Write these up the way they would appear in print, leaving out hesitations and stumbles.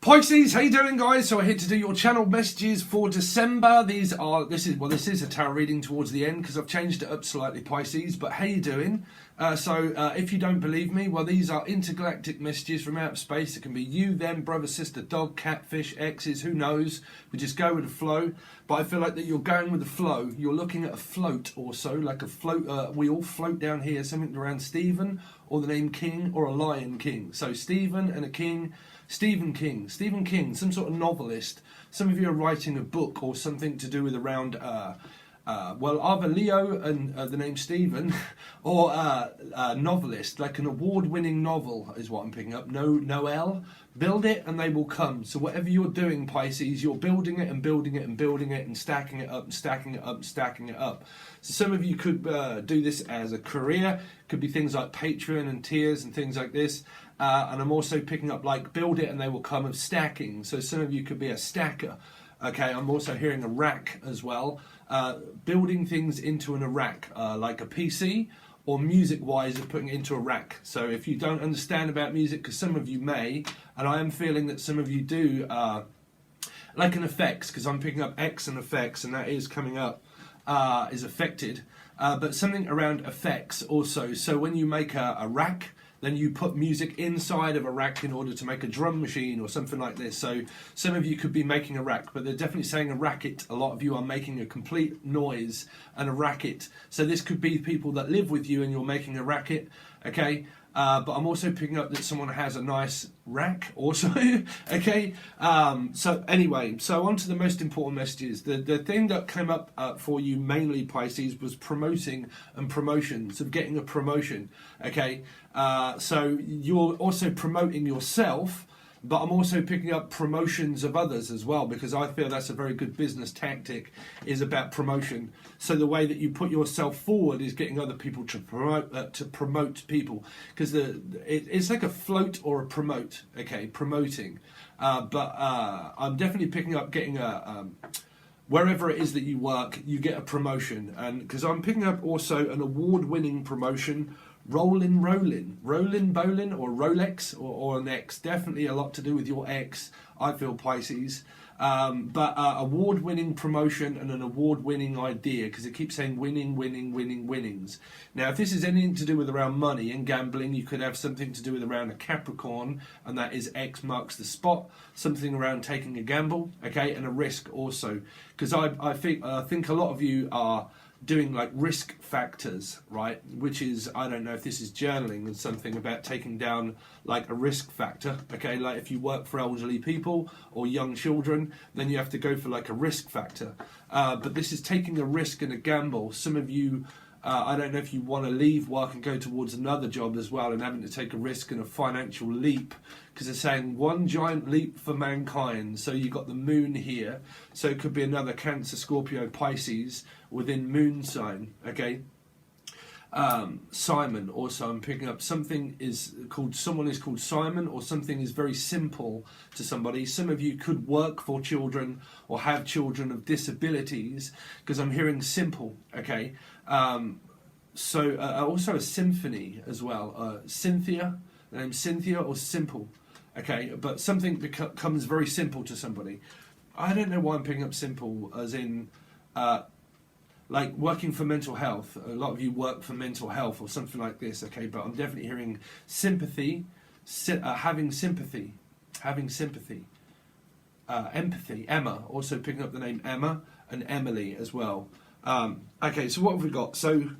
Pisces, how you doing, guys? So we're here to do your channel messages for December. This is a tarot reading towards the end because I've changed it up slightly, Pisces. But how you doing? If you don't believe me, well, these are intergalactic messages from outer space. It can be you, them, brother, sister, dog, catfish, exes, who knows? We just go with the flow. But I feel like that you're going with the flow. You're looking at a float or so, like a float. We all float down here, something around Stephen or the name King or a Lion King. So Stephen and a king. Stephen King, some sort of novelist. Some of you are writing a book or something to do with around, either Leo and the name Stephen, or a novelist, like an award-winning novel is what I'm picking up. Noel, build it and they will come. So whatever you're doing, Pisces, you're building it and building it and building it and stacking it up and stacking it up and stacking it up. So some of you could do this as a career. Could be things like Patron and tiers and things like this. And I'm also picking up like build it and they will come of stacking. So some of you could be a stacker. Okay, I'm also hearing a rack as well. Building things into a rack, like a PC, or music-wise of putting it into a rack. So if you don't understand about music, because some of you may, and I am feeling that some of you do, like an effects, because I'm picking up X and effects, and that is coming up, is affected. But something around effects also. So when you make a rack, then you put music inside of a rack in order to make a drum machine or something like this. So some of you could be making a rack, but they're definitely saying a racket. A lot of you are making a complete noise and a racket. So this could be people that live with you and you're making a racket, okay? But I'm also picking up that someone has a nice rack also, okay? So anyway, so on to the most important messages. The thing that came up for you mainly, Pisces, was promoting and promotions, of getting a promotion, okay? So you're also promoting yourself, but I'm also picking up promotions of others as well, because I feel that's a very good business tactic, is about promotion. So the way that you put yourself forward is getting other people to promote people, because it's like a float or a promote, okay, promoting. But I'm definitely picking up getting wherever it is that you work, you get a promotion, and because I'm picking up also an award-winning promotion. Rolling, bowling, or Rolex, or an X. Definitely a lot to do with your ex, I feel, Pisces. But award-winning promotion and an award-winning idea, because it keeps saying winning, winnings. Now, if this is anything to do with around money and gambling, you could have something to do with around a Capricorn, and that is X marks the spot. Something around taking a gamble, okay, and a risk also. Because I think a lot of you are doing like risk factors, right? Which is, I don't know if this is journaling and something about taking down like a risk factor, okay? Like if you work for elderly people or young children, then you have to go for like a risk factor. But this is taking a risk and a gamble. Some of you, I don't know if you want to leave work and go towards another job as well, and having to take a risk and a financial leap, because they're saying one giant leap for mankind. So you've got the moon here, so it could be another Cancer, Scorpio, Pisces within moon sign, okay? Simon, also I'm picking up someone is called Simon, or something is very simple to somebody. Some of you could work for children or have children of disabilities, because I'm hearing simple, okay? Also a symphony as well. Cynthia, the name Cynthia, or simple, okay? But something becomes very simple to somebody. I don't know why I'm picking up simple, as in like working for mental health. A lot of you work for mental health or something like this, okay? But I'm definitely hearing sympathy, having sympathy, empathy. Emma, also picking up the name Emma, and Emily as well. Okay, so what have we got? So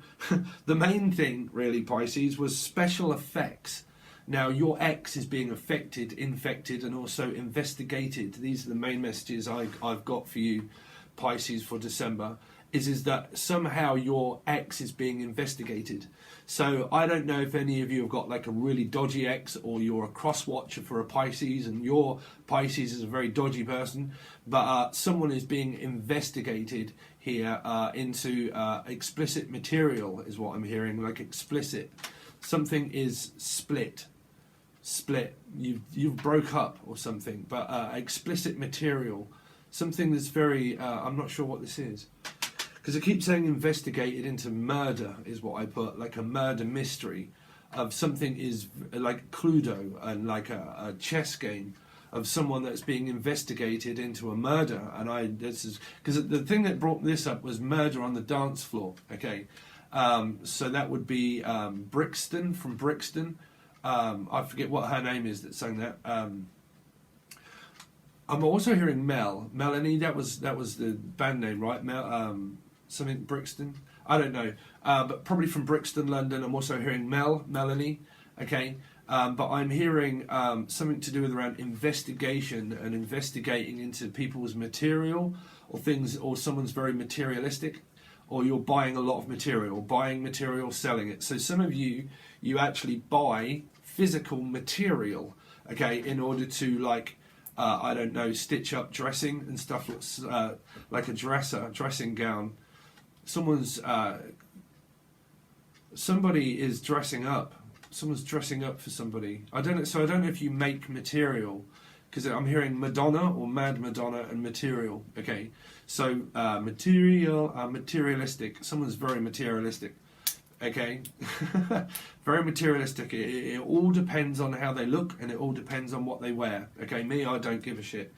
the main thing really, Pisces, was special effects. Now your ex is being infected and also investigated. These are the main messages I've got for you, Pisces, for December. Is that somehow your ex is being investigated. So I don't know if any of you have got like a really dodgy ex, or you're a cross watcher for a Pisces and your Pisces is a very dodgy person, but someone is being investigated here into explicit material is what I'm hearing, like explicit. Something is split. You've broke up or something, but explicit material. Something that's very, I'm not sure what this is. Because I keep saying investigated into murder is what I put, like a murder mystery of something is like Cluedo and like a chess game. of someone that's being investigated into a murder. And this is because the thing that brought this up was murder on the dance floor. Okay, so that would be Brixton from Brixton. I forget what her name is that sang that. I'm also hearing Melanie. That was the band name, right? Something Brixton. I don't know, but probably from Brixton, London. I'm also hearing Melanie. Okay, but I'm hearing something to do with around investigation and investigating into people's material or things, or someone's very materialistic, or you're buying a lot of material, buying material, selling it. So some of you actually buy physical material, okay, in order to like. I don't know, stitch up dressing and stuff that's like a dressing gown. Somebody is dressing up. Someone's dressing up for somebody. I don't know. So I don't know if you make material, because I'm hearing Madonna or Mad Madonna and material. Okay, so materialistic. Someone's very materialistic. Okay, very materialistic. It all depends on how they look, and it all depends on what they wear. Okay, me, I don't give a shit.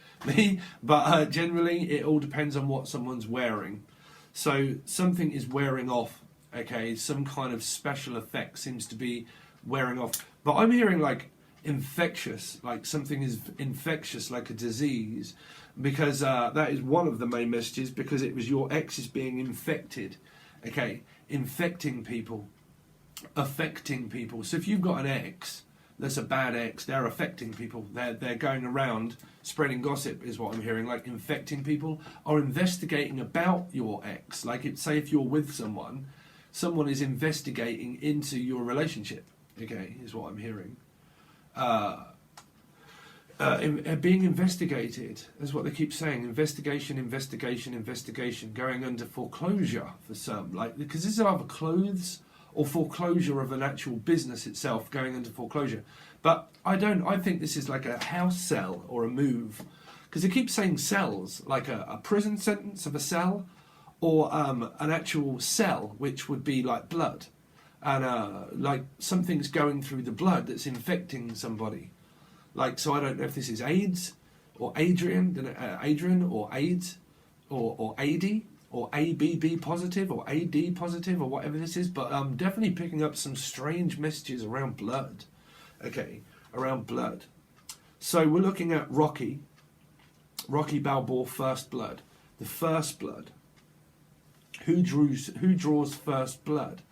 But generally, it all depends on what someone's wearing. So something is wearing off. Okay, some kind of special effect seems to be wearing off. But I'm hearing like infectious, like something is infectious, like a disease, because that is one of the main messages. Because it was your ex is being infected. Okay. Infecting people, affecting people. So if you've got an ex that's a bad ex, they're affecting people. They're going around spreading gossip, is what I'm hearing, like infecting people or investigating about your ex. Like say if you're with someone is investigating into your relationship. Okay, is what I'm hearing. Being investigated is what they keep saying. Investigation, going under foreclosure for some, like, because this is either clothes or foreclosure of an actual business itself going into foreclosure. But I think this is like a house sell or a move, because they keep saying cells, like a prison sentence of a cell, or an actual cell, which would be like blood, and like something's going through the blood that's infecting somebody. Like, so I don't know if this is AIDS or Adrian or AIDS or AD or ABB positive or AD positive or whatever this is, but I'm definitely picking up some strange messages around blood. Okay, around blood. So we're looking at Rocky Balboa, first blood. The first blood. Who draws first blood?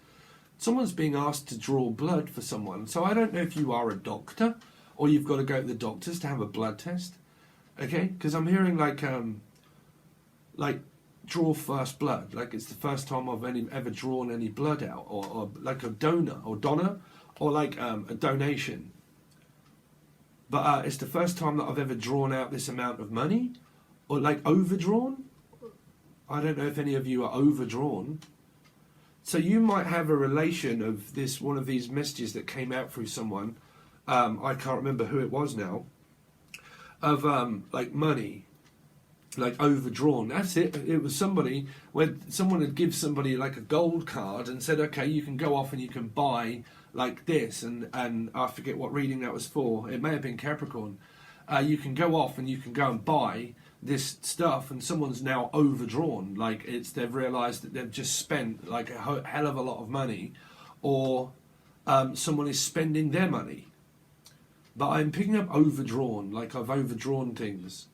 Someone's being asked to draw blood for someone. So I don't know if you are a doctor, or you've got to go to the doctors to have a blood test, okay? Because I'm hearing like draw first blood, like it's the first time I've ever drawn any blood out, or like a donor, or like a donation. But it's the first time that I've ever drawn out this amount of money, or like overdrawn. I don't know if any of you are overdrawn. So you might have a relation of this, one of these messages that came out through someone. I can't remember who it was now, of like money, like overdrawn. That's it. It was somebody, when someone had give somebody like a gold card and said, okay, you can go off and you can buy like this, and I forget what reading that was for. It may have been Capricorn. You can go off and you can go and buy this stuff, and someone's now overdrawn. Like they've realised that they've just spent like a hell of a lot of money, or someone is spending their money. But I'm picking up overdrawn, like I've overdrawn things.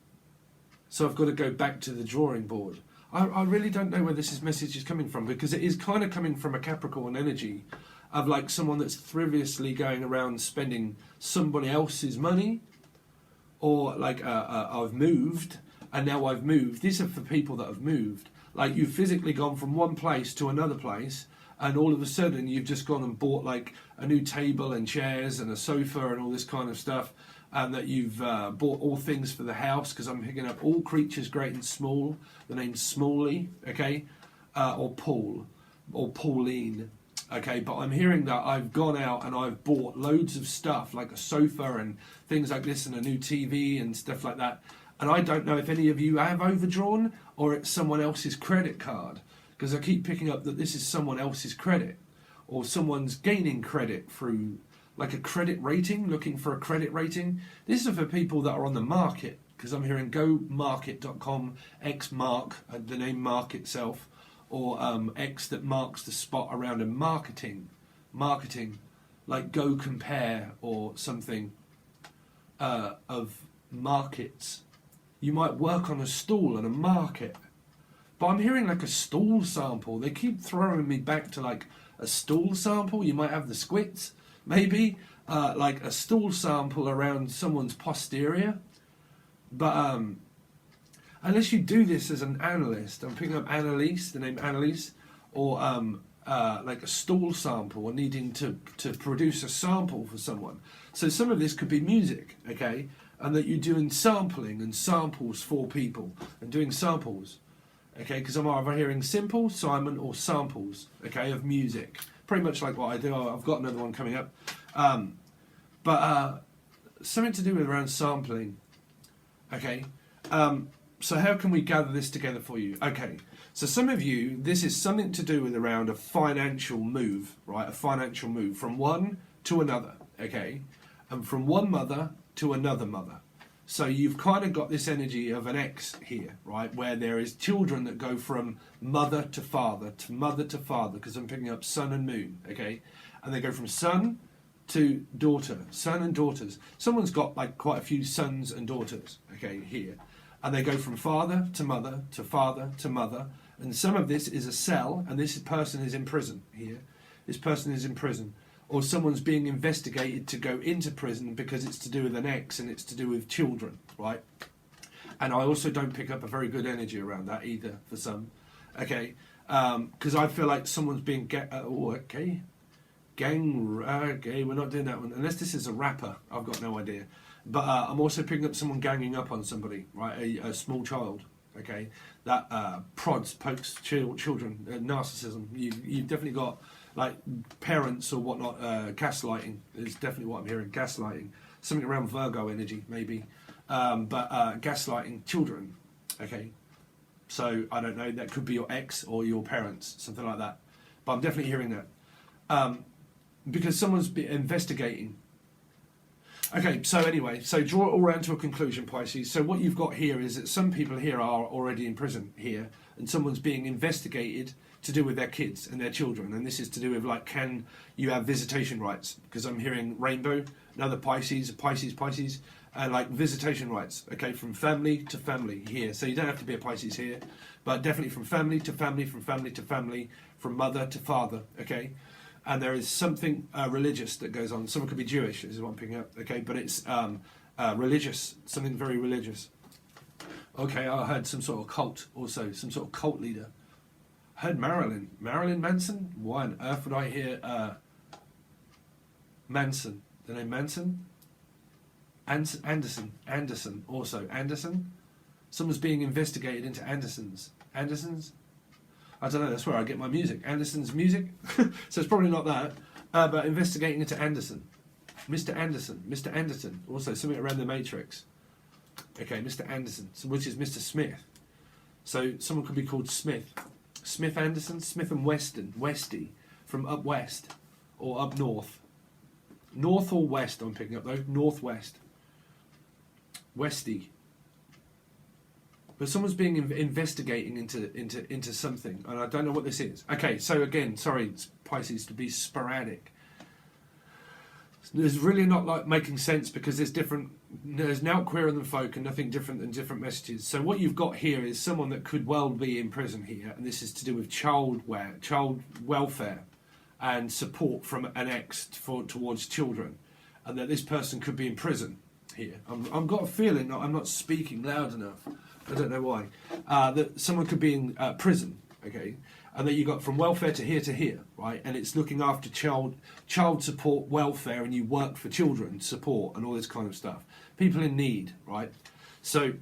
So I've got to go back to the drawing board. I really don't know where this message is coming from, because it is kind of coming from a Capricorn energy of like someone that's frivolously going around spending somebody else's money, or like I've moved and now I've moved. These are for people that have moved. Like you've physically gone from one place to another place, and all of a sudden you've just gone and bought like a new table and chairs and a sofa and all this kind of stuff, and that you've bought all things for the house, because I'm picking up all creatures great and small. The name's Smalley, okay, or Paul, or Pauline, okay. But I'm hearing that I've gone out and I've bought loads of stuff, like a sofa and things like this, and a new TV and stuff like that. And I don't know if any of you have overdrawn, or it's someone else's credit card, because I keep picking up that this is someone else's credit, or someone's gaining credit through like a credit rating, looking for a credit rating. This is for people that are on the market, because I'm hearing gomarket.com, X mark, the name mark itself, or X that marks the spot around a marketing, like Go Compare or something of markets. You might work on a stall in a market. But I'm hearing like a stall sample. They keep throwing me back to like a stall sample. You might have the squits, maybe. Like a stall sample around someone's posterior. But unless you do this as an analyst, I'm picking up Annalise, the name Annalise, or like a stall sample, or needing to produce a sample for someone. So some of this could be music, okay? And that you're doing sampling and samples for people, and doing samples. Okay, because I'm either hearing simple, Simon, or samples, okay, of music. Pretty much like what I do. I've got another one coming up. But something to do with around sampling. Okay, so how can we gather this together for you? Okay, so some of you, this is something to do with around a financial move, right? A financial move from one to another, okay? And from one mother to another mother. So you've kind of got this energy of an X here, right? Where there is children that go from mother to father, because I'm picking up sun and moon, okay? And they go from son to daughter, son and daughters. Someone's got like quite a few sons and daughters, okay, here. And they go from father to mother to father to mother. And some of this is a cell, and this person is in prison here. This person is in prison. Or someone's being investigated to go into prison because it's to do with an ex and it's to do with children, right? And I also don't pick up a very good energy around that either for some, okay? Because I feel like someone's being okay, we're not doing that one unless this is a rapper. I've got no idea, but I'm also picking up someone ganging up on somebody, right? A small child, okay? That pokes children, narcissism. You've definitely got. Like parents or whatnot, gaslighting is definitely what I'm hearing. Gaslighting, something around Virgo energy maybe, but gaslighting children. Okay, so I don't know. That could be your ex or your parents, something like that. But I'm definitely hearing that because someone's investigating. Okay, so anyway, so draw it all around to a conclusion, Pisces. So what you've got here is that some people here are already in prison here, and someone's being investigated to do with their kids and their children, and this is to do with like, can you have visitation rights? Because I'm hearing rainbow, another Pisces, like visitation rights, okay, from family to family here. So you don't have to be a Pisces here, but definitely from family to family, from family to family, from mother to father, okay? And there is something religious that goes on. Someone could be Jewish, is what I'm picking up, okay? But it's religious, something very religious. Okay, I heard some sort of cult also, some sort of cult leader. I heard Marilyn Manson? Why on earth would I hear Manson? The name Manson? Anderson also. Anderson? Someone's being investigated into Andersons? I don't know, that's where I get my music. Anderson's music? So it's probably not that. But investigating into Anderson. Mr. Anderson. Also something around the Matrix. Okay, Mr. Anderson, which is Mr. Smith. So someone could be called Smith. Smith Anderson, Smith and Westy, from up west or up north. North or west, I'm picking up though. Northwest. Westy. But someone's being investigating into something, and I don't know what this is. Okay, so again, sorry, Pisces, to be sporadic. There's really not like making sense because there's now queerer than folk and nothing different than different messages. So what you've got here is someone that could well be in prison here, and this is to do with child welfare and support from an ex towards children, and that this person could be in prison here. I've got a feeling that I'm not speaking loud enough. I don't know why. That someone could be in prison, okay? And that you got from welfare to here, right? And it's looking after child support, welfare, and you work for children support and all this kind of stuff. People in need, right? So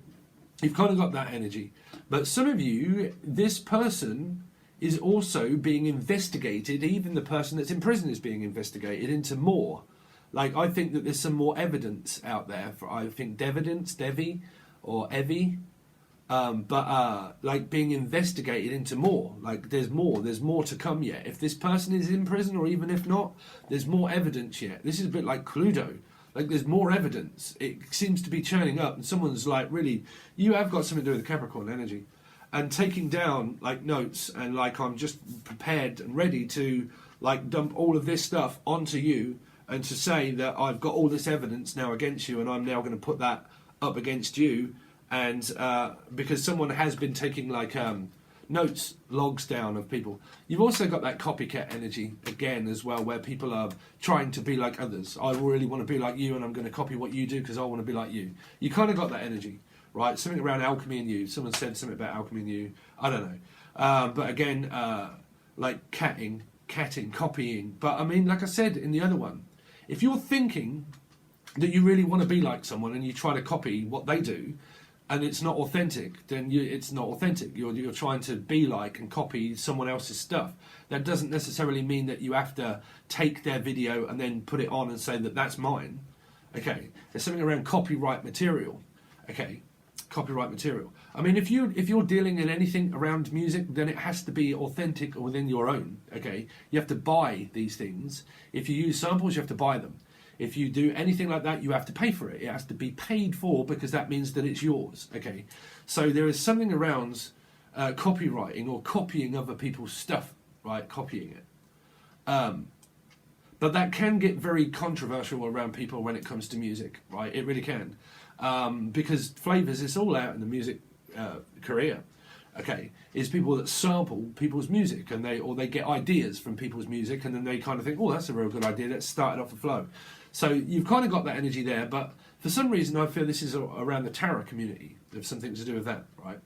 you've kind of got that energy. But some of you, this person is also being investigated. Even the person that's in prison is being investigated into more. Like, I think that there's some more evidence out there. I think Devi or Evie, but like being investigated into more. Like there's more to come yet. If this person is in prison, or even if not, there's more evidence yet. This is a bit like Cluedo. Like there's more evidence. It seems to be churning up, and someone's like, really, you have got something to do with Capricorn energy, and taking down like notes, and like I'm just prepared and ready to like dump all of this stuff onto you, and to say that I've got all this evidence now against you, and I'm now going to put that up against you. And because someone has been taking like notes, logs down of people. You've also got that copycat energy again as well, where people are trying to be like others. I really want to be like you, and I'm going to copy what you do because I want to be like you. You kind of got that energy, right? Something around alchemy in you. Someone said something about alchemy in you. I don't know. But again, like catting, copying. But I mean, like I said in the other one, if you're thinking that you really want to be like someone and you try to copy what they do, and it's not authentic, then it's not authentic. You're trying to be like and copy someone else's stuff. That doesn't necessarily mean that you have to take their video and then put it on and say that that's mine. Okay, there's something around copyright material. Okay, copyright material. I mean, if you're dealing in anything around music, then it has to be authentic or within your own. Okay, you have to buy these things. If you use samples, you have to buy them. If you do anything like that, you have to pay for it. It has to be paid for, because that means that it's yours. Okay, so there is something around copywriting or copying other people's stuff, right? Copying it. But that can get very controversial around people when it comes to music, right? It really can, because flavors, it's all out in the music career. Okay, is people that sample people's music, and they get ideas from people's music, and then they kind of think, oh, that's a real good idea. Let's start it off the flow. So you've kind of got that energy there, but for some reason I feel this is around the tarot community. There's something to do with that, right?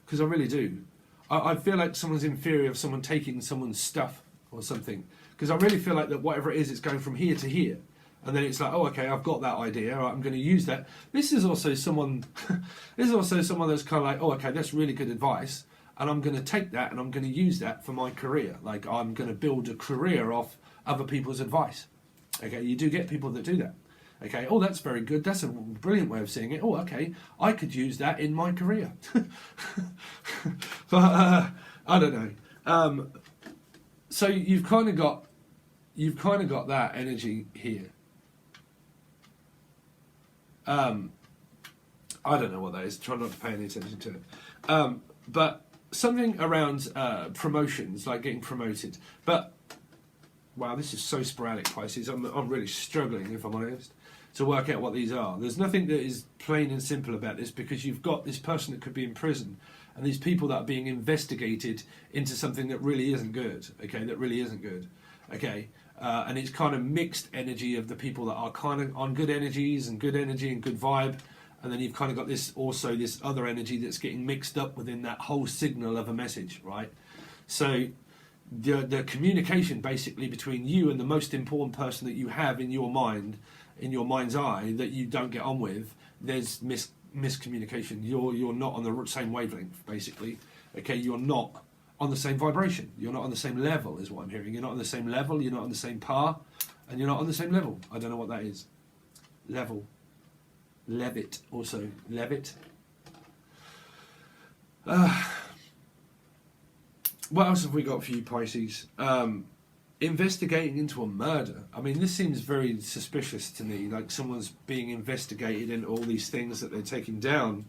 Because I really do. I feel like someone's inferior of someone taking someone's stuff or something. Because I really feel like that whatever it is, it's going from here to here. And then it's like, oh, okay, I've got that idea. Right, I'm going to use that. This is also someone. This is also someone that's kind of like, oh, okay, that's really good advice, and I'm going to take that and I'm going to use that for my career. Like I'm going to build a career off other people's advice. Okay, you do get people that do that. Okay, oh, that's very good. That's a brilliant way of seeing it. Oh, okay, I could use that in my career. But I don't know. So you've kind of got that energy here. I don't know what that is. Try not to pay any attention to it. But something around promotions, like getting promoted. But wow, this is so sporadic, Pisces. I'm really struggling, if I'm honest, to work out what these are. There's nothing that is plain and simple about this, because you've got this person that could be in prison, and these people that are being investigated into something that really isn't good. Okay, that really isn't good. Okay. And it's kind of mixed energy of the people that are kind of on good energies and good energy and good vibe, and then you've kind of got this other energy that's getting mixed up within that whole signal of a message, right? So the communication basically between you and the most important person that you have in your mind, in your mind's eye, that you don't get on with, there's miscommunication. You're not on the same wavelength, basically. Okay, you're not on the same vibration. You're not on the same level, is what I'm hearing. You're not on the same level, you're not on the same par, and you're not on the same level. I don't know what that is. Level. Levit, also. Levit. What else have we got for you, Pisces? Investigating into a murder. I mean, this seems very suspicious to me, like someone's being investigated into all these things that they're taking down.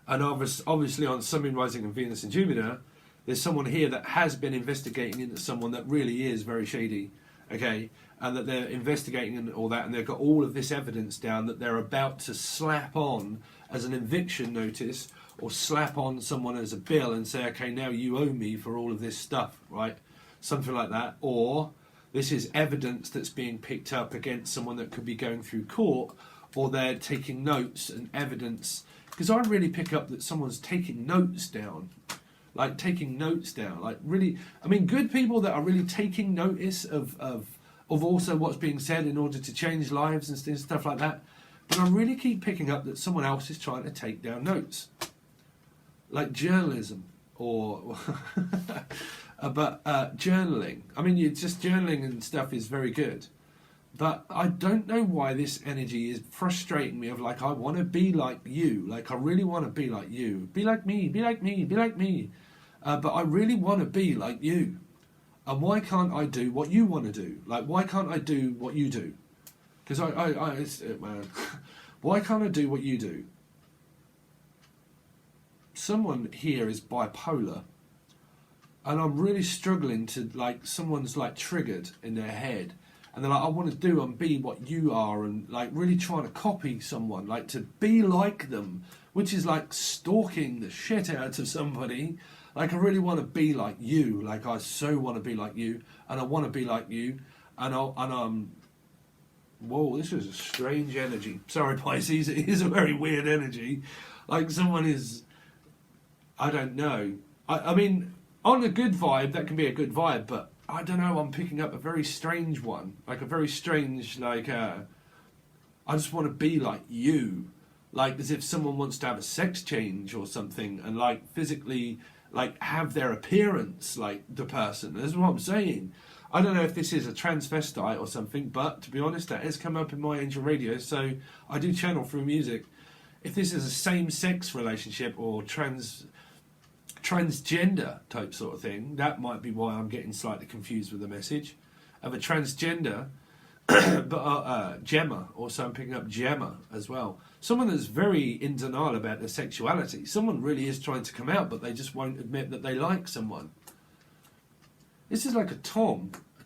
And obviously on Sun, Moon, Rising and Venus and Jupiter, there's someone here that has been investigating into someone that really is very shady, okay? And that they're investigating and all that, and they've got all of this evidence down that they're about to slap on as an eviction notice, or slap on someone as a bill and say, okay, now you owe me for all of this stuff, right? Something like that. Or this is evidence that's being picked up against someone that could be going through court, or they're taking notes and evidence. Because I really pick up that someone's taking notes down. Like taking notes down, like really, I mean, good people that are really taking notice of also what's being said in order to change lives and stuff like that. But I really keep picking up that someone else is trying to take down notes, like journalism or but journaling. I mean, just journaling and stuff is very good, But I don't know why this energy is frustrating me of like, I want to be like you. Like, I really want to be like you. Be like me, be like me, be like me. But I really want to be like you. And why can't I do what you want to do? Like, why can't I do what you do? Because why can't I do what you do? Someone here is bipolar. And I'm really struggling to, like, someone's like triggered in their head. And they're like, I want to do and be what you are, and like really trying to copy someone, like to be like them, which is like stalking the shit out of somebody. Like, I really want to be like you. Like, I so want to be like you, and I want to be like you, and whoa, this is a strange energy. Sorry, Pisces, it is a very weird energy. Like, someone is, I don't know. I mean, on a good vibe, that can be a good vibe, but I don't know, I'm picking up a very strange one. Like, a very strange, like, I just want to be like you. Like, as if someone wants to have a sex change or something and, like, physically, like, have their appearance like the person. That's what I'm saying. I don't know if this is a transvestite or something, but to be honest, that has come up in my angel radio, so I do channel through music. If this is a same-sex relationship or transgender type sort of thing, that might be why I'm getting slightly confused with the message of a transgender. But Gemma, also I'm picking up Gemma as well. Someone that's very in denial about their sexuality. Someone really is trying to come out, but they just won't admit that they like someone. This is like a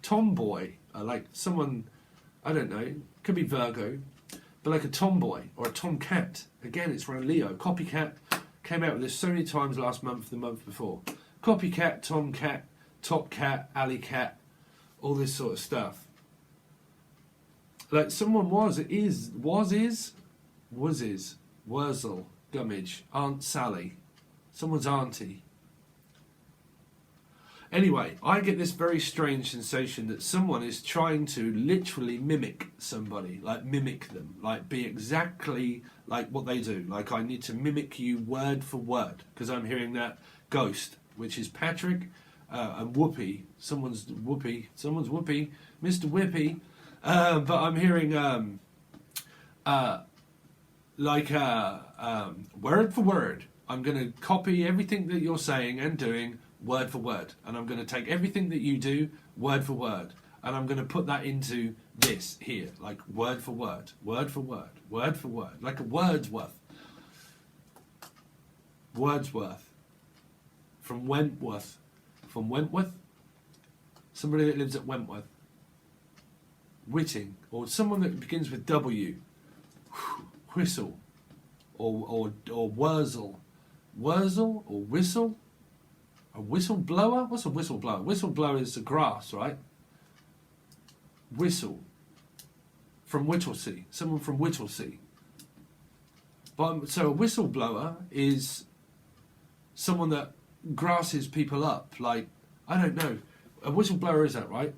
tomboy, like someone, I don't know, could be Virgo, but like a tomboy or a tomcat. Again, it's around Leo. Copycat. Came out with this so many times last month, the month before. Copycat, tomcat, top cat, alley cat, all this sort of stuff. Like, someone Wurzel, Gummidge, Aunt Sally, someone's auntie. Anyway, I get this very strange sensation that someone is trying to literally mimic somebody, like mimic them, like be exactly like what they do. Like, I need to mimic you word for word, because I'm hearing that ghost, which is Patrick and Whoopi. Someone's Whoopi, Mr. Whippy. But I'm hearing word for word. I'm going to copy everything that you're saying and doing word for word, and I'm going to take everything that you do word for word, and I'm going to put that into this here, like word for word, word for word, word for word, like a Wordsworth from Wentworth, somebody that lives at Wentworth, Whitting, or someone that begins with W, whistle, or Wurzel or whistle. A whistleblower? What's a whistleblower? Whistleblower is the grass, right? Whistle. From Whittlesea. Someone from Whittlesea. So a whistleblower is someone that grasses people up. Like, I don't know. A whistleblower is that, right?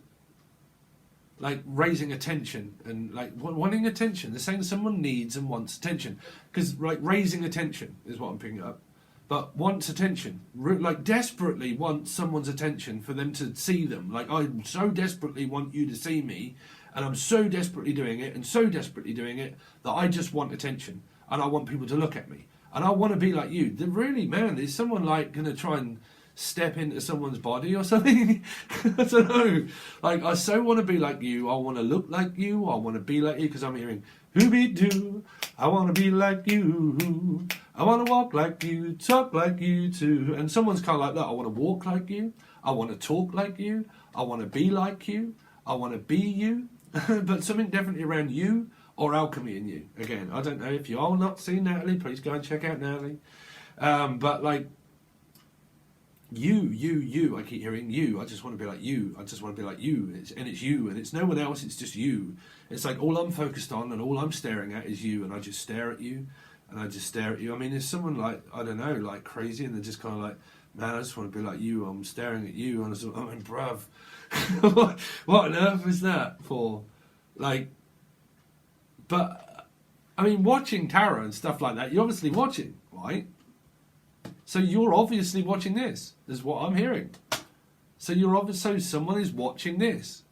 Like, raising attention and, like, wanting attention. They're saying someone needs and wants attention. Because, like, raising attention is what I'm picking up. But wants attention, like desperately wants someone's attention for them to see them. Like, I so desperately want you to see me, and I'm so desperately doing it, and so desperately doing it, that I just want attention, and I want people to look at me, and I want to be like you. Really, man, is someone like going to try and step into someone's body or something? I don't know. Like, I so want to be like you, I want to look like you, I want to be like you, because I'm hearing, who-be-doo, I want to be like you, I want to walk like you, talk like you too. And someone's kind of like that. I want to walk like you, I want to talk like you, I want to be like you, I want to be you. But something definitely around you or alchemy in you. Again, I don't know if you all not seen Natalie, please go and check out Natalie. But like, you, I keep hearing you. I just want to be like you. I just want to be like you. It's you, and it's no one else. It's just you. It's like all I'm focused on and all I'm staring at is you, and I just stare at you, and I just stare at you. I mean, is someone like, I don't know, like crazy, and they're just kind of like, man, I just want to be like you. I'm staring at you, and I mean, bruv, what on earth is that for? Like, but I mean, watching tarot and stuff like that, you're obviously watching, right? So you're obviously watching this, is what I'm hearing. So someone is watching this.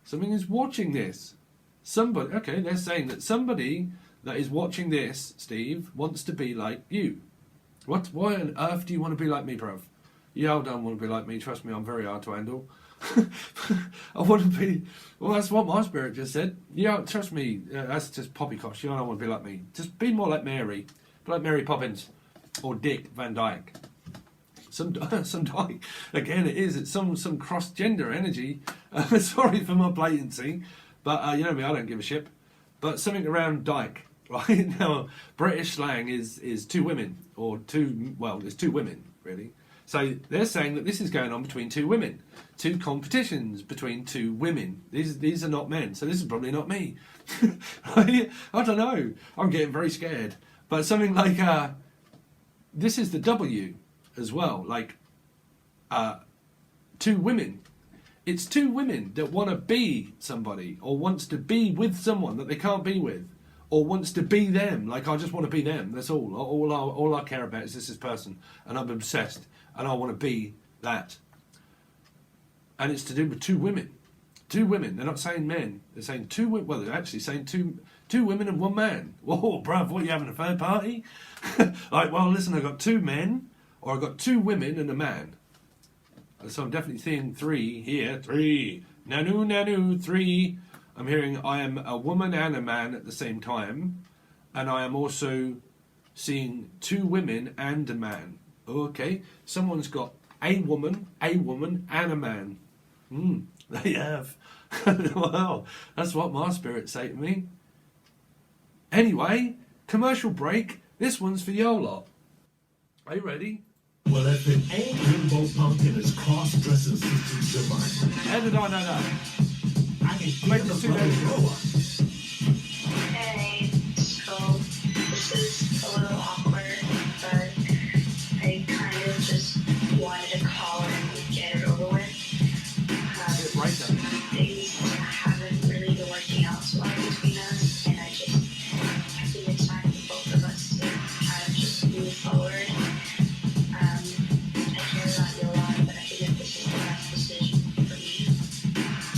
Something is watching this. Somebody, okay, they're saying that somebody that is watching this, Steve, wants to be like you. What? Why on earth do you want to be like me, bruv? You don't want to be like me. Trust me, I'm very hard to handle. I want to be... Well, that's what my spirit just said. Yeah, trust me, that's just poppycock. You don't want to be like me. Just be more like Mary. Be like Mary Poppins. Or Dick Van Dyke. Some Dyke. Again, it is. It's some cross-gender energy. Sorry for my blatancy. But, you know me, I don't give a shit. But something around Dyke. Right? Now, British slang is two women. Or two... Well, there's two women, really. So they're saying that this is going on between two women. Two competitions between two women. These are not men, so this is probably not me. I don't know. I'm getting very scared. But something like, this is the W as well. Like, two women. It's two women that want to be somebody, or wants to be with someone that they can't be with, or wants to be them. Like, I just want to be them. That's all. All I care about is this person, and I'm obsessed. And I want to be that. And it's to do with two women. Two women. They're not saying men. They're saying two women. Well, they're actually saying two women and one man. Whoa, bruv, what, you having a third party? Like, well, listen, I've got two men, or I've got two women and a man. So I'm definitely seeing three here. Three. Nanu, three. I'm hearing I am a woman and a man at the same time. And I am also seeing two women and a man. Okay, someone's got a woman, and a man. They have. Well, that's what my spirits say to me. Anyway, commercial break. This one's for yo lot. Are you ready? Well, if it ain't Limbo Pumpkin, it's cross-dressing sisters of mine. How did I know that? I can hear the bloody roar. Hey, so this is a little awkward, but I kind of just wanted to call and get it over with. Right then. Things haven't really been working out so well between us, and I think it's time for both of us to kind of just move forward. I care about you a lot, but I think that this is the best decision for me.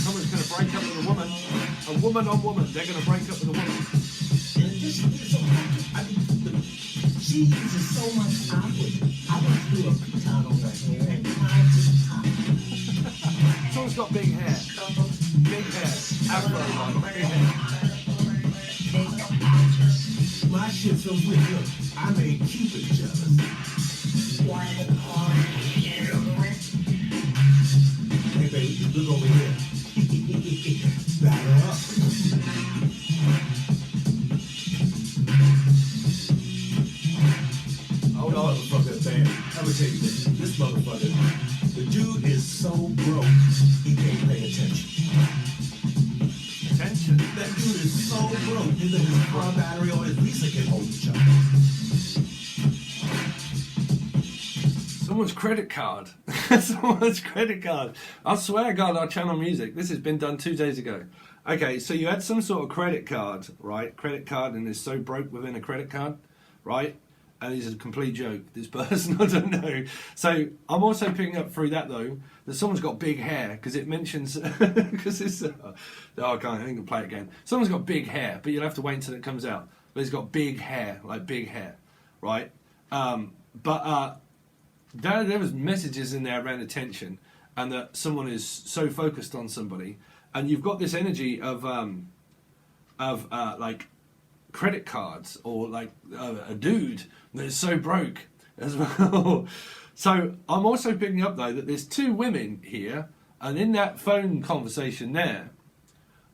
Someone's going to break up with a woman. A woman on woman. They're going to break up with a woman. And this is so I mean, the cheese is so much awkward. I went through a Patron on her hair and tied to the top. Someone's got big hair. Big hair. Afro, like, big hair. My shit's so weird. Look, I made Cupid jealous. Wanted to call and get it over with. Hey, baby, look over here. Batter up. Hold That on. motherfucker, man. I'm gonna tell you this motherfucker, the dude is so broke, he can't pay attention. Attention. That dude is so broke, neither his car battery or his Visa can hold each other. Someone's credit card. Someone's credit card. I swear to God, our channel music. This has been done 2 days ago. Okay, so you had some sort of credit card, right? Credit card, and is so broke within a credit card, right? And he's a complete joke. This person, I don't know. So I'm also picking up through that though that someone's got big hair because it mentions because it's. Oh, I can't even play it again. Someone's got big hair, but you'll have to wait until it comes out. But he's got big hair, like big hair, right? There was messages in there around attention, and that someone is so focused on somebody, and you've got this energy of like credit cards or like a dude that is so broke as well. So I'm also picking up though that there's two women here, and in that phone conversation there,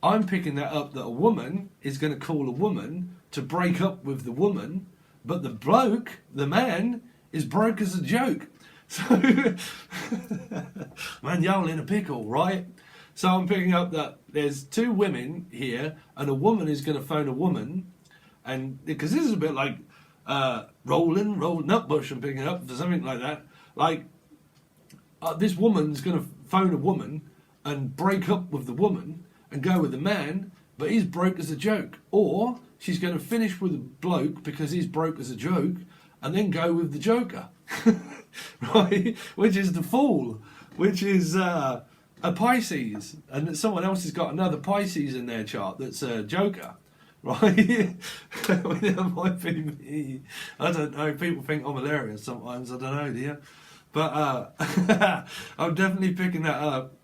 I'm picking that up that a woman is going to call a woman to break up with the woman, but the bloke, the man, is broke as a joke. So, man, y'all in a pickle, right? So I'm picking up that there's two women here, and a woman is going to phone a woman, and because this is a bit like rolling up bush, I'm picking up for something like that. Like this woman's going to phone a woman and break up with the woman and go with the man, but he's broke as a joke. Or she's going to finish with a bloke because he's broke as a joke, and then go with the joker, right? Which is the fool, which is a Pisces, and someone else has got another Pisces in their chart that's a Joker, right? I mean, that might be me. I don't know. People think I'm hilarious sometimes. I don't know, do you? But I'm definitely picking that up.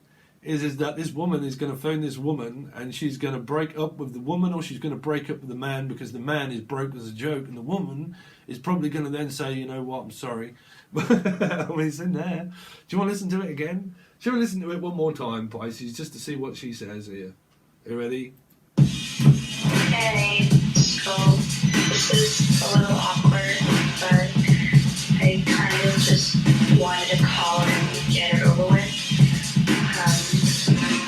Is that this woman is going to phone this woman, and she's going to break up with the woman, or she's going to break up with the man because the man is broke as a joke, and the woman is probably going to then say, you know what, I'm sorry. I mean, it's in there. Do you want to listen to it again? Shall we listen to it one more time, Pisces, just to see what she says here? Are you ready? Hey, so this is a little awkward, but I kind of just wanted to call and get it over with.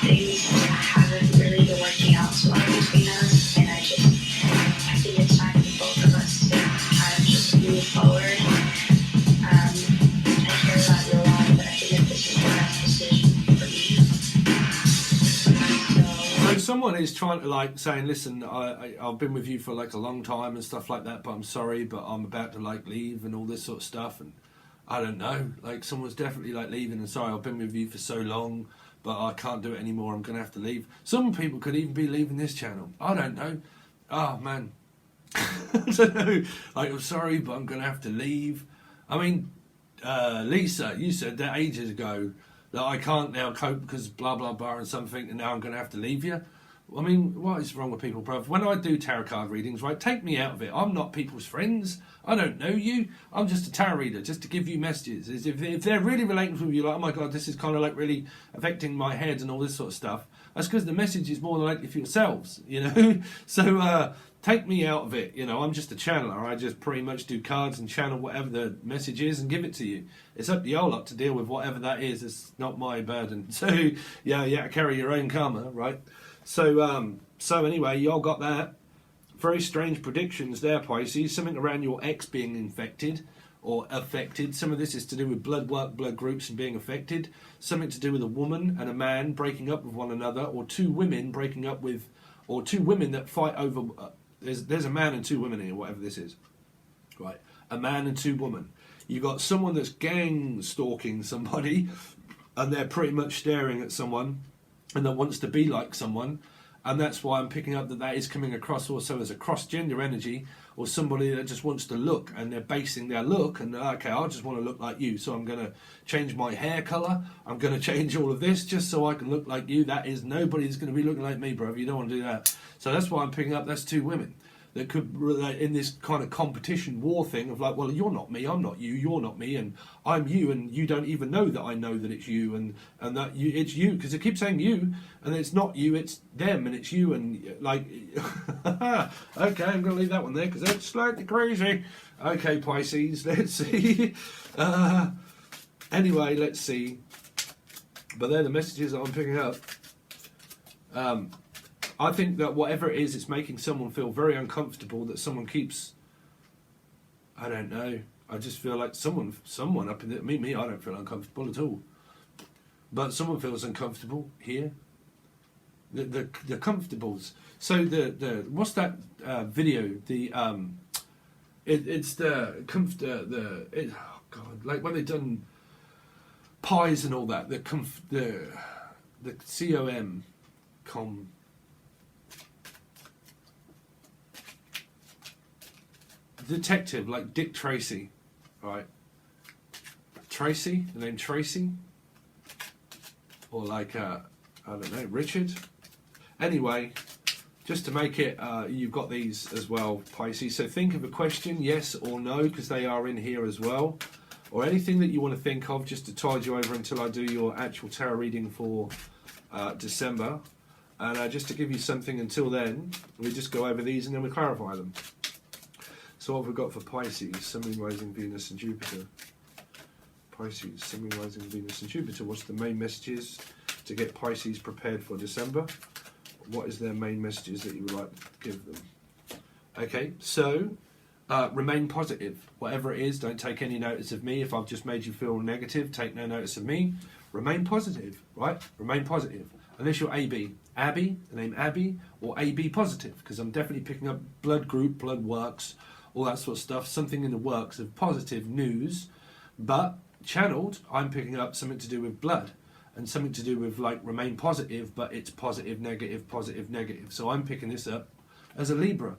Things haven't really been working out so well between us, and I think it's time for both of us to kind of just move forward. I care about you a lot, but I think that this is the best decision for me. So someone is trying to like saying, listen, I've been with you for like a long time and stuff like that, but I'm sorry, but I'm about to like leave and all this sort of stuff, and I don't know, like someone's definitely like leaving and sorry, I've been with you for so long, but I can't do it anymore, I'm going to have to leave. Some people could even be leaving this channel. I don't know. Oh, man. I don't know. Like, I'm sorry, but I'm going to have to leave. I mean, Lisa, you said that ages ago that I can't now cope because blah, blah, blah and something, and now I'm going to have to leave you. I mean, what is wrong with people, bruv? When I do tarot card readings, right, take me out of it. I'm not people's friends. I don't know you. I'm just a tarot reader, just to give you messages. If they're really relating with you, like, oh my God, this is kind of like really affecting my head and all this sort of stuff, that's because the message is more likely for yourselves, you know? So take me out of it. You know, I'm just a channeler. I just pretty much do cards and channel whatever the message is and give it to you. It's up to you lot to deal with whatever that is. It's not my burden. So, yeah, carry your own karma, right? So anyway, y'all got that. Very strange predictions there, Pisces. Something around your ex being infected or affected. Some of this is to do with blood work, blood groups and being affected. Something to do with a woman and a man breaking up with one another, or two women breaking up with, or two women that fight over. There's a man and two women here, whatever this is. Right, a man and two women. You got someone that's gang stalking somebody, and they're pretty much staring at someone, and that wants to be like someone, and that's why I'm picking up that is coming across also as a cross-gender energy, or somebody that just wants to look, and they're basing their look, and okay, I just want to look like you, so I'm going to change my hair colour, I'm going to change all of this just so I can look like you. That is, nobody's going to be looking like me, bro. You don't want to do that. So that's why I'm picking up that's two women that could relate in this kind of competition war thing of like, well, you're not me, I'm not you, you're not me, and I'm you, and you don't even know that I know that it's you, and that you, it's you, because it keeps saying you, and it's not you, it's them, and it's you, and like, okay, I'm going to leave that one there because that's slightly crazy. Okay, Pisces, let's see. Anyway, let's see. But they're the messages that I'm picking up. I think that whatever it is, it's making someone feel very uncomfortable, that someone keeps, I don't know, I just feel like someone up in the, me, I don't feel uncomfortable at all. But someone feels uncomfortable here. The comfortables. So the what's that video? It's the oh God, like when they've done pies and all that. The com. Detective, like Dick Tracy, right? Tracy, the name Tracy, or like I don't know, Richard. Anyway, just to make it, you've got these as well, Pisces. So think of a question, yes or no, because they are in here as well, or anything that you want to think of, just to tide you over until I do your actual tarot reading for December. And just to give you something until then, we just go over these and then we clarify them. So what have we got for Pisces? Sun, Moon, Rising, Venus and Jupiter. Pisces, Sun, Moon, Rising, Venus and Jupiter. What's the main messages to get Pisces prepared for December? What is their main messages that you would like to give them? Okay, so remain positive. Whatever it is, don't take any notice of me. If I've just made you feel negative, take no notice of me. Remain positive, right? Remain positive. Unless you're AB. Abby, the name Abby, or AB positive, because I'm definitely picking up blood group, blood works, all that sort of stuff, something in the works of positive news, but channeled, I'm picking up something to do with blood, and something to do with like remain positive, but it's positive, negative, positive, negative. So I'm picking this up as a Libra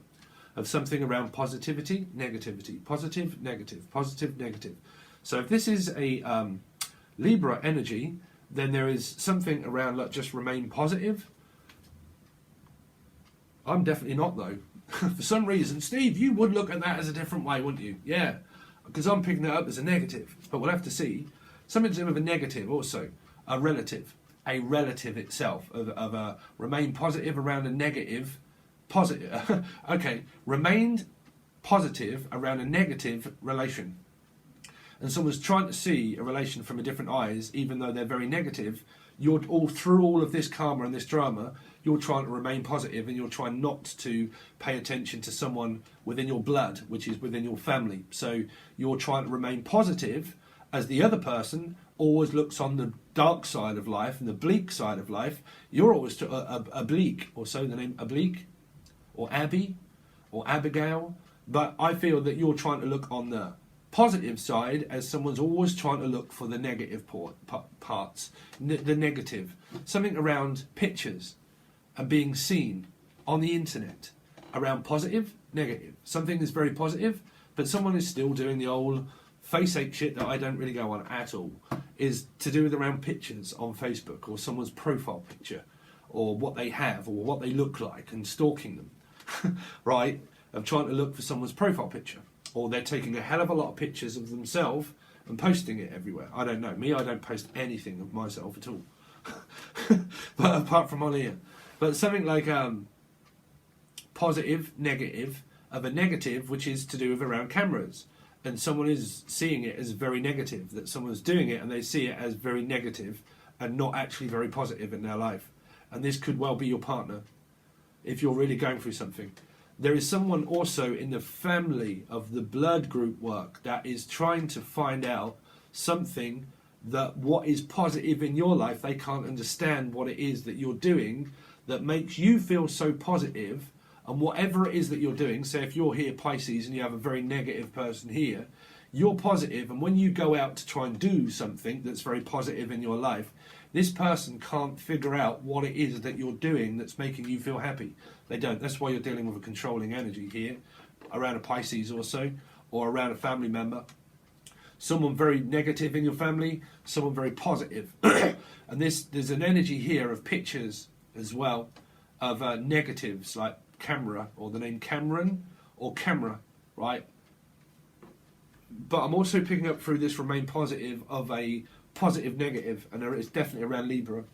of something around positivity, negativity, positive, negative, positive, negative. So if this is a Libra energy, then there is something around like just remain positive. I'm definitely not though. For some reason, Steve, you would look at that as a different way, wouldn't you? Yeah, because I'm picking that up as a negative, but we'll have to see. Something to do with a negative also, a relative itself of a remain positive around a negative, positive. Okay, remained positive around a negative relation. And someone's trying to see a relation from a different eyes, even though they're very negative. You're all through all of this karma and this drama, you're trying to remain positive, and you're trying not to pay attention to someone within your blood, which is within your family. So you're trying to remain positive as the other person always looks on the dark side of life and the bleak side of life. You're always oblique, or so the name oblique, or Abby, or Abigail. But I feel that you're trying to look on the positive side as someone's always trying to look for the negative parts, the negative. Something around pictures and being seen on the internet around positive, negative. Something is very positive, but someone is still doing the old face ache shit that I don't really go on at all, is to do with around pictures on Facebook or someone's profile picture or what they have or what they look like and stalking them, right? Of trying to look for someone's profile picture. Or they're taking a hell of a lot of pictures of themselves and posting it everywhere. I don't know. Me, I don't post anything of myself at all. But apart from on here. But something like positive, negative, of a negative, which is to do with around cameras. And someone is seeing it as very negative, that someone's doing it and they see it as very negative and not actually very positive in their life. And this could well be your partner if you're really going through something. There is someone also in the family of the blood group work that is trying to find out something that what is positive in your life, they can't understand what it is that you're doing that makes you feel so positive. And whatever it is that you're doing, say if you're here Pisces and you have a very negative person here, you're positive, and when you go out to try and do something that's very positive in your life, this person can't figure out what it is that you're doing that's making you feel happy. They don't. That's why you're dealing with a controlling energy here, around a Pisces also, or around a family member. Someone very negative in your family, someone very positive. And there's an energy here of pictures as well, of negatives like camera, or the name Cameron, or camera, right? But I'm also picking up through this remain positive of a positive negative, and there is definitely around Libra.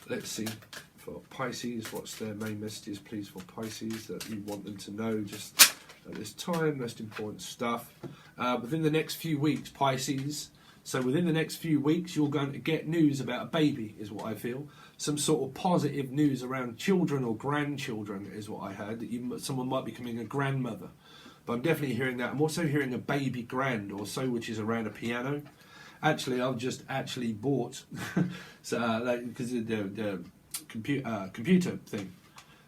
Let's see, for Pisces, what's their main messages, please, for Pisces that you want them to know just at this time, most important stuff. Within the next few weeks, Pisces, so within the next few weeks, you're going to get news about a baby, is what I feel. Some sort of positive news around children or grandchildren is what I heard, that someone might be becoming a grandmother. But I'm definitely hearing that. I'm also hearing a baby grand or so, which is around a piano. Actually, I've just actually bought, so because the computer thing.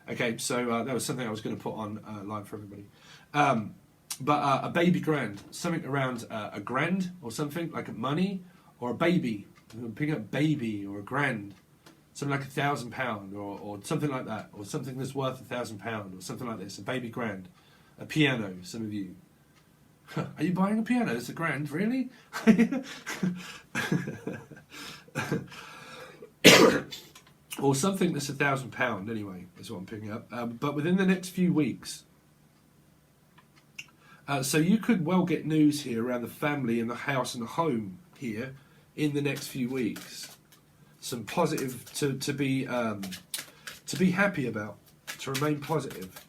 Okay, so that was something I was going to put on live for everybody. But a baby grand, something around a grand or something, like a money or a baby. I'm picking up baby or a grand. Something like £1,000 or something like that, or something that's worth £1,000 or something like this, a baby grand. A piano, some of you. Are you buying a piano? It's a grand, really? Or something that's £1,000 anyway, is what I'm picking up. But within the next few weeks. So you could well get news here around the family and the house and the home here in the next few weeks. Some positive to be happy about, to remain positive.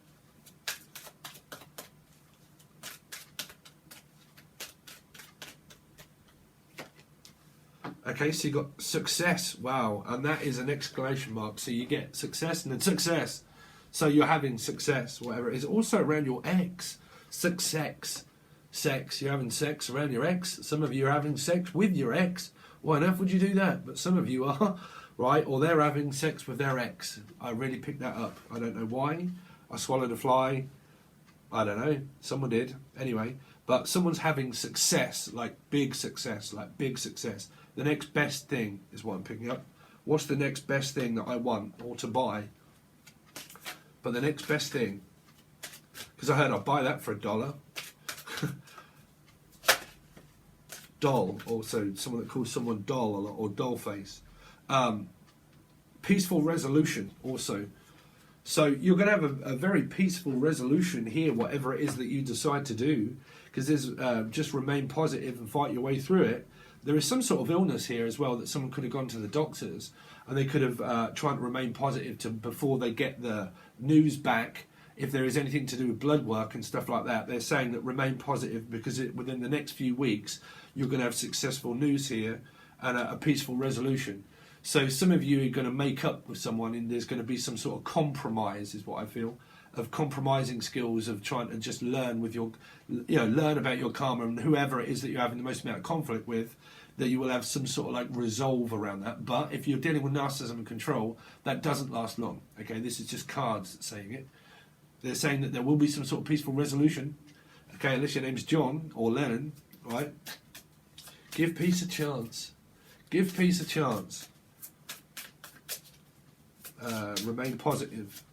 Okay, so you got success, wow, and that is an exclamation mark. So you get success and then success. So you're having success, whatever it is. Also around your ex, sex. You're having sex around your ex. Some of you are having sex with your ex. Why on earth would you do that? But some of you are, right? Or they're having sex with their ex. I really picked that up. I don't know why. I swallowed a fly. I don't know. Someone did. Anyway, but someone's having success, like big success, like big success. The next best thing is what I'm picking up. What's the next best thing that I want or to buy? But the next best thing, because I heard I'll buy that for $1. Doll, also someone that calls someone doll a lot, or doll face. Peaceful resolution also. So you're going to have a very peaceful resolution here, whatever it is that you decide to do, because there's just remain positive and fight your way through it. There is some sort of illness here as well that someone could have gone to the doctors and they could have tried to remain positive before they get the news back. If there is anything to do with blood work and stuff like that, they're saying that remain positive because within the next few weeks you're going to have successful news here and a peaceful resolution. So some of you are going to make up with someone and there's going to be some sort of compromise, is what I feel, of compromising skills, of trying to just learn with your, learn about your karma, and whoever it is that you're having the most amount of conflict with, that you will have some sort of like resolve around that. But if you're dealing with narcissism and control, that doesn't last long. Okay, this is just cards saying it. They're saying that there will be some sort of peaceful resolution. Okay, unless your name's John or Lennon, right? Give peace a chance. Give peace a chance. Remain positive.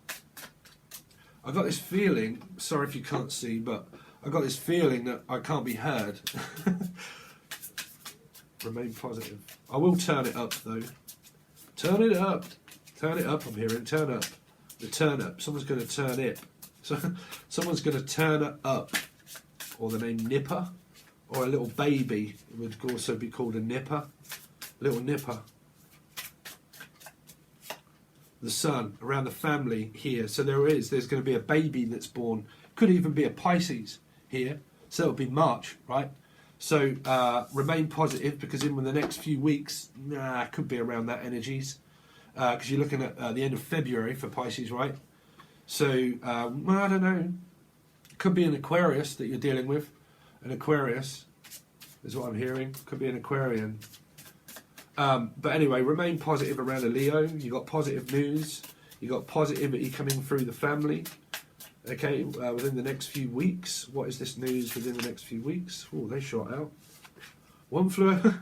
I got this feeling, sorry if you can't see, but I got this feeling that I can't be heard. Remain positive. I will turn it up though. Turn it up. Turn it up, I'm hearing. Turn up. The turn up. Someone's going to turn it. So someone's going to turn it up. Or the name Nipper. Or a little baby. It would also be called a nipper. Little nipper. The sun around the family here. So there's going to be a baby that's born. Could even be a Pisces here. So it'll be March, right? So remain positive, because in the next few weeks, could be around that energies. Because you're looking at the end of February for Pisces, right? So, I don't know. Could be an Aquarius that you're dealing with. An Aquarius is what I'm hearing. Could be an Aquarian. But anyway, remain positive around a Leo. You got positive news. You got positivity coming through the family. Okay, within the next few weeks. What is this news within the next few weeks? Oh, they shot out. One flew over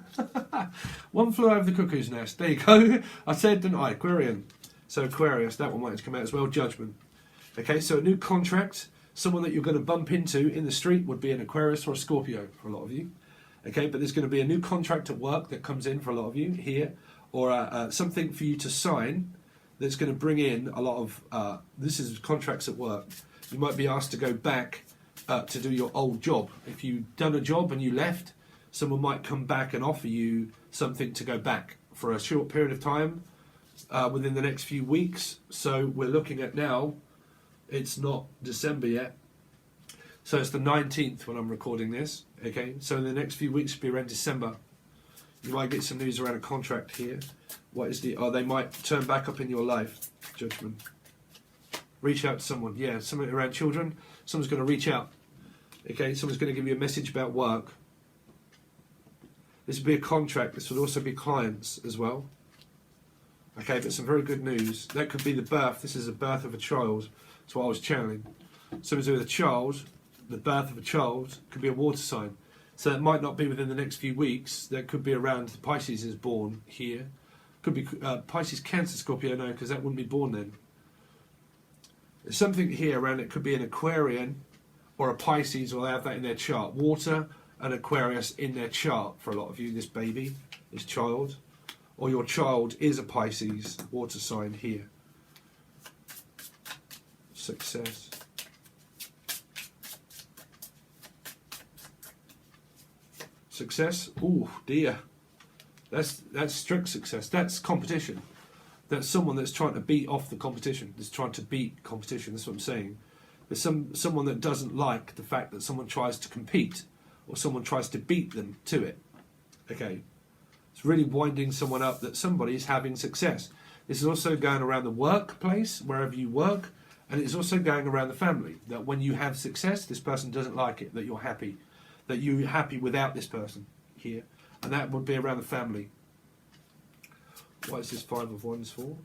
the cuckoo's nest. There you go. I said, didn't I? Aquarian. So Aquarius, that one might come out as well. Judgment. Okay, so a new contract. Someone that you're going to bump into in the street would be an Aquarius or a Scorpio for a lot of you. Okay, but there's going to be a new contract at work that comes in for a lot of you here, or something for you to sign that's going to bring in a lot of, this is contracts at work. You might be asked to go back to do your old job. If you've done a job and you left, someone might come back and offer you something to go back for a short period of time within the next few weeks. So we're looking at now, it's not December yet. So it's the 19th when I'm recording this. Okay, so in the next few weeks will be around December. You might get some news around a contract here. What is the? Oh, they might turn back up in your life. Judgment. Reach out to someone. Yeah, something around children. Someone's going to reach out. Okay, someone's going to give you a message about work. This would be a contract. This would also be clients as well. Okay, but some very good news. That could be the birth. This is the birth of a child. That's what I was channeling. Something to do with a child. The birth of a child could be a water sign. So it might not be within the next few weeks. That could be around the Pisces is born here. Could be Pisces, Cancer, Scorpio, no, because that wouldn't be born then. There's something here around it. Could be an Aquarian or a Pisces, or they have that in their chart. Water and Aquarius in their chart for a lot of you, this baby, this child. Or your child is a Pisces, water sign here. Success. Success? Oh dear. That's strict success. That's competition. That's someone that's trying to beat off the competition. That's trying to beat competition. That's what I'm saying. There's someone that doesn't like the fact that someone tries to compete, or someone tries to beat them to it. Okay. It's really winding someone up that somebody's having success. This is also going around the workplace, wherever you work, and it's also going around the family. That when you have success, this person doesn't like it, that you're happy. That you're happy without this person here. And that would be around the family. What is this 5 of Wands for?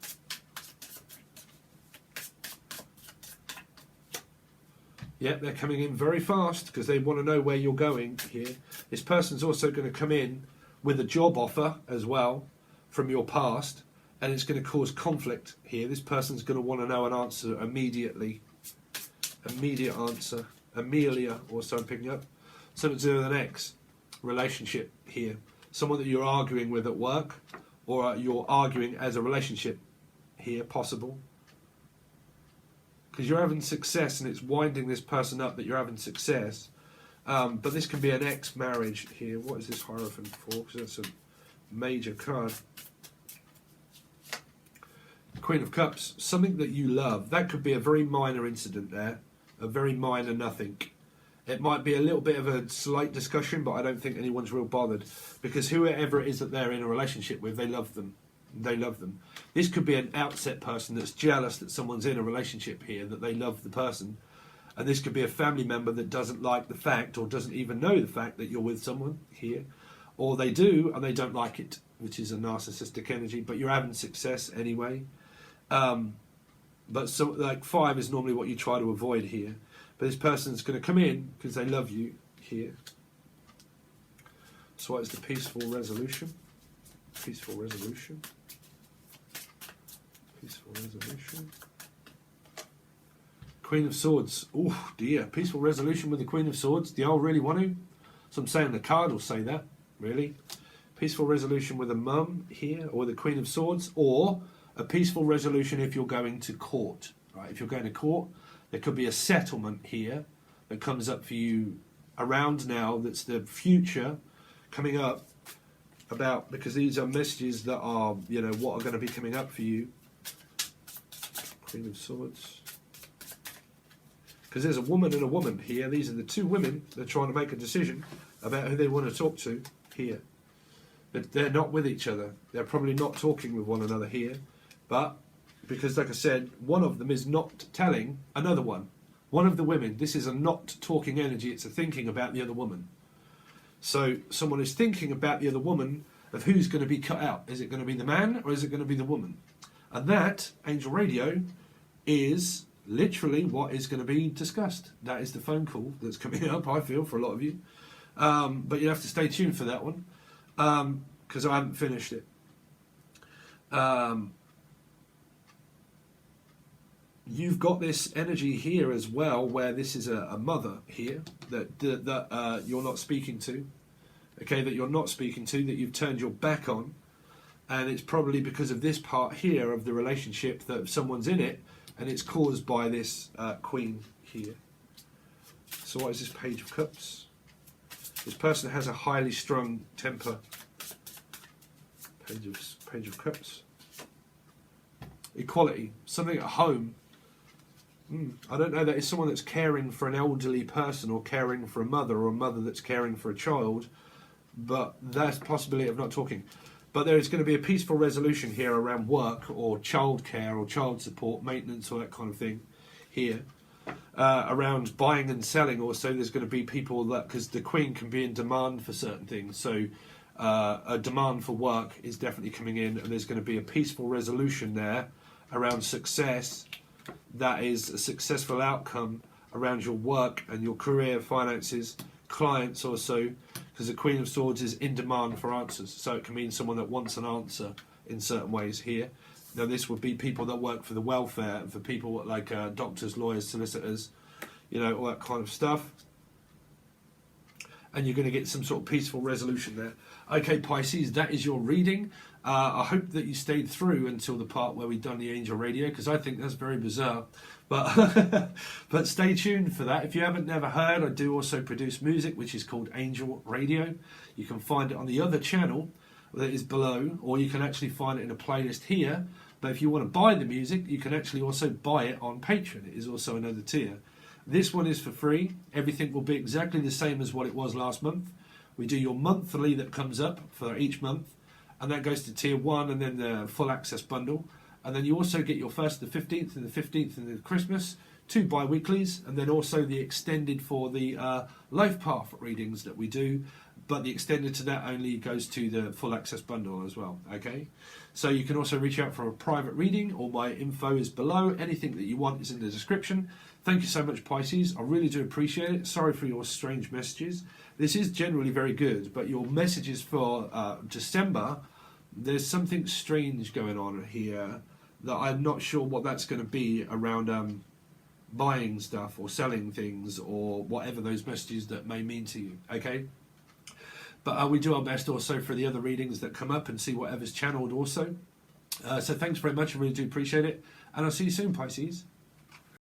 Yep, they're coming in very fast because they want to know where you're going here. This person's also going to come in with a job offer as well from your past, and it's going to cause conflict here. This person's going to want to know an answer immediately. Immediate answer. Amelia, also I'm picking up. Something to do with an ex relationship here. Someone that you're arguing with at work, or you're arguing as a relationship here, possible. Because you're having success and it's winding this person up that you're having success. But this can be an ex-marriage here. What is this Hierophant for? Because that's a major card. Queen of Cups, something that you love. That could be a very minor incident there. A very minor nothing. It might be a little bit of a slight discussion, but I don't think anyone's real bothered. Because whoever it is that they're in a relationship with, they love them. They love them. This could be an outset person that's jealous that someone's in a relationship here, that they love the person. And this could be a family member that doesn't like the fact, or doesn't even know the fact that you're with someone here. Or they do, and they don't like it, which is a narcissistic energy, but you're having success anyway. But so, like 5 is normally what you try to avoid here. But this person's going to come in because they love you here. So what is the peaceful resolution? Peaceful resolution. Peaceful resolution. Queen of Swords. Oh dear. Peaceful resolution with the Queen of Swords. Do y'all really want to? So I'm saying the card will say that. Really? Peaceful resolution with a mum here, or the Queen of Swords, or a peaceful resolution if you're going to court. Right? If you're going to court, there could be a settlement here that comes up for you around now. That's the future coming up about, because these are messages that are, you know, what are going to be coming up for you. Queen of Swords. Because there's a woman and a woman here. These are the two women that are trying to make a decision about who they want to talk to here. But they're not with each other. They're probably not talking with one another here. But because, like I said, one of them is not telling another one. One of the women, this is a not talking energy, it's a thinking about the other woman. So someone is thinking about the other woman of who's going to be cut out. Is it going to be the man or is it going to be the woman? And that, Angel Radio, is literally what is going to be discussed. That is the phone call that's coming up, I feel, for a lot of you. But you have to stay tuned for that one, because I haven't finished it. You've got this energy here as well, where this is a mother here that you're not speaking to, okay, that you're not speaking to, that you've turned your back on, and it's probably because of this part here of the relationship that someone's in it, and it's caused by this Queen here. So what is this Page of Cups? This person has a highly strung temper. Page of Cups. Equality, something at home. I don't know, that is someone that's caring for an elderly person, or caring for a mother, or a mother that's caring for a child, but that's a possibility of not talking. But there is going to be a peaceful resolution here around work, or childcare, or child support, maintenance, or that kind of thing here. Around buying and selling also, there's going to be people that, because the Queen can be in demand for certain things, so a demand for work is definitely coming in, and there's going to be a peaceful resolution there around success. That is a successful outcome around your work and your career, finances, clients also, because the Queen of Swords is in demand for answers. So it can mean someone that wants an answer in certain ways here. Now this would be people that work for the welfare, for people like doctors, lawyers, solicitors, you know, all that kind of stuff. And you're going to get some sort of peaceful resolution there. Okay, Pisces, that is your reading. I hope that you stayed through until the part where we've done the Angel Radio, because I think that's very bizarre. But but stay tuned for that. If you haven't never heard, I do also produce music, which is called Angel Radio. You can find it on the other channel that is below, or you can actually find it in a playlist here. But if you want to buy the music, you can actually also buy it on Patron. It is also another tier. This one is for free. Everything will be exactly the same as what it was last month. We do your monthly that comes up for each month, and that goes to tier 1, and then the full access bundle. And then you also get your first, the 15th, and the 15th, and the Christmas, 2 bi-weeklies, and then also the extended for the life path readings that we do. But the extended to that only goes to the full access bundle as well, okay? So you can also reach out for a private reading, or my info is below. Anything that you want is in the description. Thank you so much, Pisces. I really do appreciate it. Sorry for your strange messages. This is generally very good, but your messages for December, there's something strange going on here that I'm not sure what that's going to be around buying stuff or selling things or whatever those messages that may mean to you, okay? But we do our best also for the other readings that come up and see whatever's channeled also. So thanks very much. I really do appreciate it. And I'll see you soon, Pisces.